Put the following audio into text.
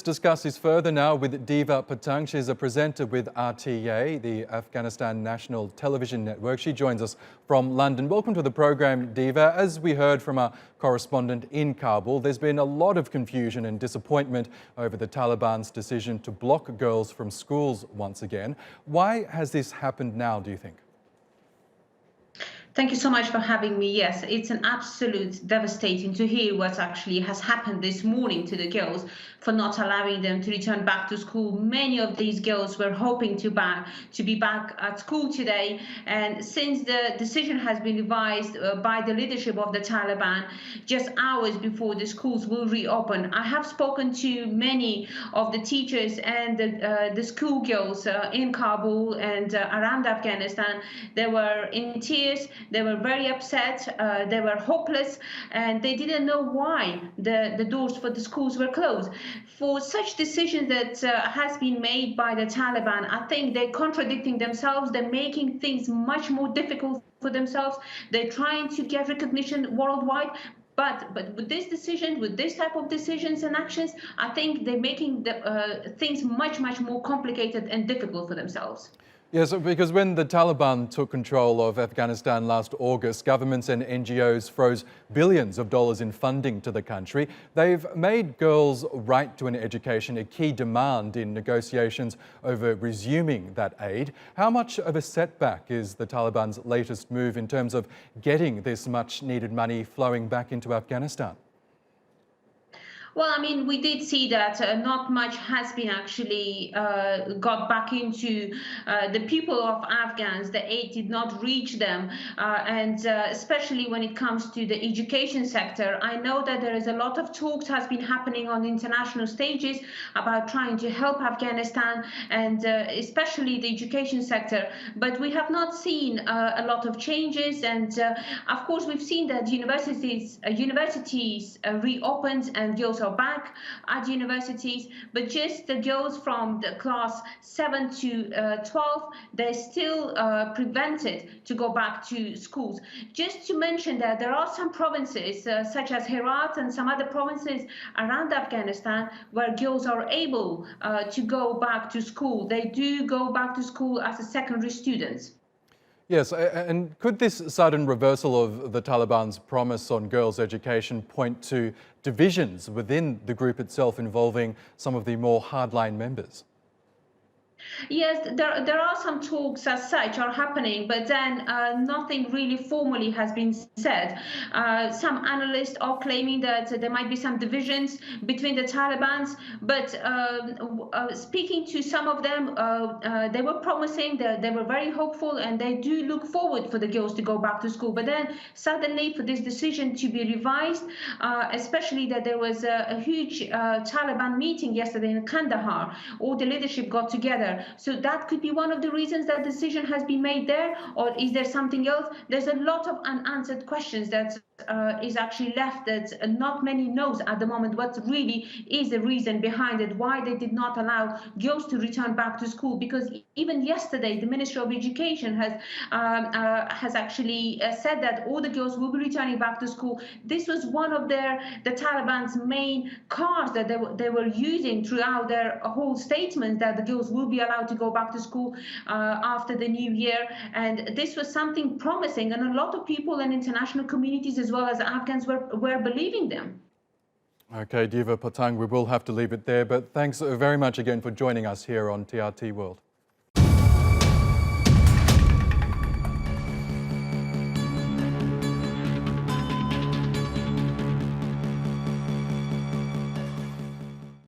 discuss this further now with Diva Patang. She's a presenter with RTA, the Afghanistan National Television Network. She joins us from London. Welcome to the program, Diva. As we heard from our correspondent in Kabul, there's been a lot of confusion and disappointment over the Taliban's decision to block girls from schools once again. Why has this happened now, do you think? Thank you so much for having me. Yes, it's an absolute devastating to hear what actually has happened this morning to the girls for not allowing them to return back to school. Many of these girls were hoping to be back at school today. And since the decision has been revised by the leadership of the Taliban just hours before the schools will reopen, I have spoken to many of the teachers and the schoolgirls in Kabul and around Afghanistan. They were in tears. They were very upset, they were hopeless, and they didn't know why the doors for the schools were closed. For such decisions that has been made by the Taliban, I think they're contradicting themselves. They're making things much more difficult for themselves. They're trying to get recognition worldwide. But with this decision, with this type of decisions and actions, I think they're making things much more complicated and difficult for themselves. Yes, because when the Taliban took control of Afghanistan last August, governments and NGOs froze billions of dollars in funding to the country. They've made girls' right to an education a key demand in negotiations over resuming that aid. How much of a setback is the Taliban's latest move in terms of getting this much needed money flowing back into Afghanistan? Well, I mean, we did see that not much has been actually got back into the people of Afghans. The aid did not reach them. And especially when it comes to the education sector, I know that there is a lot of talks has been happening on international stages about trying to help Afghanistan and especially the education sector. But we have not seen a lot of changes. And of course, we've seen that universities reopened and girls are back at universities, but just the girls from the class 7 to 12, they're still prevented to go back to schools. Just to mention that there are some provinces such as Herat and some other provinces around Afghanistan where girls are able to go back to school. They do go back to school as a secondary students. Yes, and could this sudden reversal of the Taliban's promise on girls' education point to divisions within the group itself involving some of the more hardline members? Yes, there are some talks as such are happening, but then nothing really formally has been said. Some analysts are claiming that there might be some divisions between the Talibans, but speaking to some of them, they were promising that they were very hopeful and they do look forward for the girls to go back to school. But then suddenly for this decision to be revised, especially that there was a huge Taliban meeting yesterday in Kandahar, all the leadership got together. So that could be one of the reasons that decision has been made there, or is there something else? There's a lot of unanswered questions that is actually left that not many knows at the moment what really is the reason behind it, why they did not allow girls to return back to school. Because even yesterday, the Ministry of Education has actually said that all the girls will be returning back to school. This was one of the Taliban's main cards that they were using throughout their whole statement, that the girls will be allowed to go back to school after the new year. And this was something promising, and a lot of people and international communities as well as Afghans were believing them. Okay, Diva Patang, we will have to leave it there, but thanks very much again for joining us here on TRT World.